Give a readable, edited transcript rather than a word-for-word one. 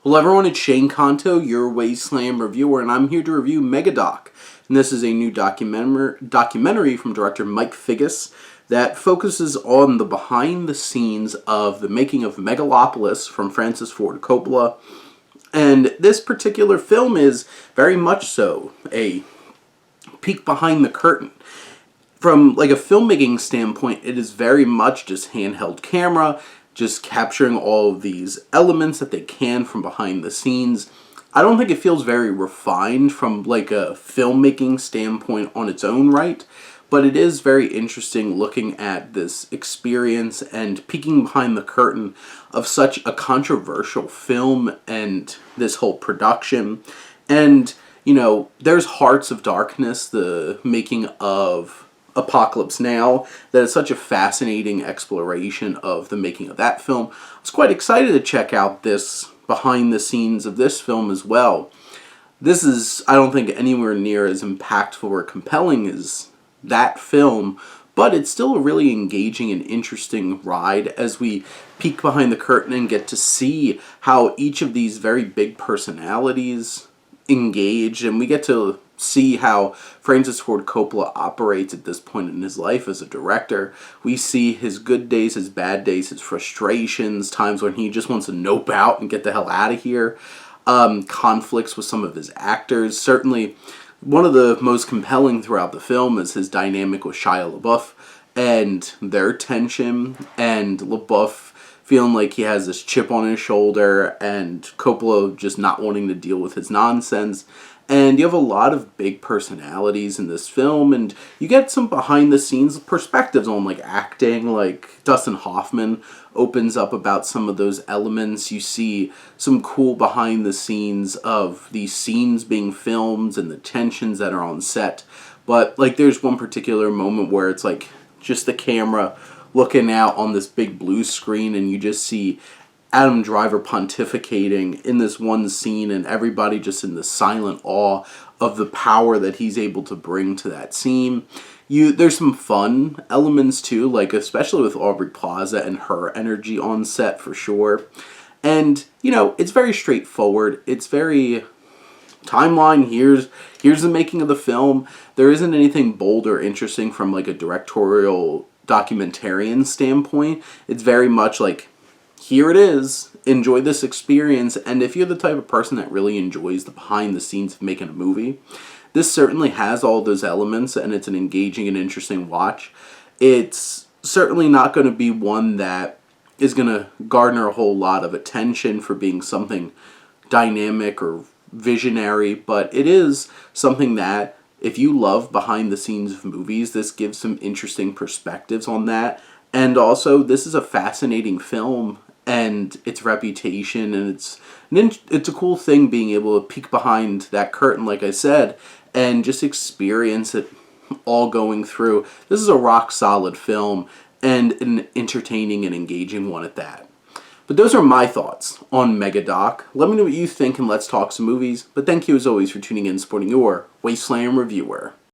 Hello everyone, it's Shane Kanto, your Wasteland reviewer, and I'm here to review Megadoc. And this is a new documentary from director Mike Figgis that focuses on the behind the scenes of the making of Megalopolis from Francis Ford Coppola. And this particular film is very much so a peek behind the curtain. From like a filmmaking standpoint, it is very much just handheld camera, just capturing all of these elements that they can from behind the scenes. I don't think it feels very refined from like a filmmaking standpoint on its own right, but it is very interesting looking at this experience and peeking behind the curtain of such a controversial film and this whole production. And, you know, there's Hearts of Darkness, the making of Apocalypse Now, that is such a fascinating exploration of the making of that film. I was quite excited to check out this behind the scenes of this film as well. This is, I don't think, anywhere near as impactful or compelling as that film, but it's still a really engaging and interesting ride as we peek behind the curtain and get to see how each of these very big personalities engage, and we get to see how Francis Ford Coppola operates at this point in his life as a director. We see his good days, his bad days, his frustrations, times when he just wants to nope out and get the hell out of here, conflicts with some of his actors. Certainly, one of the most compelling throughout the film is his dynamic with Shia LaBeouf and their tension, and LaBeouf feeling like he has this chip on his shoulder and Coppola just not wanting to deal with his nonsense. And you have a lot of big personalities in this film, and you get some behind-the-scenes perspectives on, like, acting. Like, Dustin Hoffman opens up about some of those elements. You see some cool behind-the-scenes of these scenes being filmed and the tensions that are on set. But, like, there's one particular moment where it's, like, just the camera looking out on this big blue screen, and you just see Adam Driver pontificating in this one scene, and everybody just in the silent awe of the power that he's able to bring to that scene. There's some fun elements too, like especially with Aubrey Plaza and her energy on set for sure. And, you know, it's very straightforward. It's very timeline, here's the making of the film. There isn't anything bold or interesting from like a directorial documentarian standpoint. It's very much like, here it is, enjoy this experience. And if you're the type of person that really enjoys the behind the scenes of making a movie, this certainly has all those elements, and it's an engaging and interesting watch. It's certainly not going to be one that is going to garner a whole lot of attention for being something dynamic or visionary, but it is something that, if you love behind the scenes of movies, this gives some interesting perspectives on that. And also, this is a fascinating film, and its reputation, and it's a cool thing being able to peek behind that curtain, like I said, and just experience it all going through. This is a rock solid film, and an entertaining and engaging one at that. But those are my thoughts on Megadoc. Let me know what you think, and let's talk some movies. But thank you as always for tuning in and supporting your Wasteland reviewer.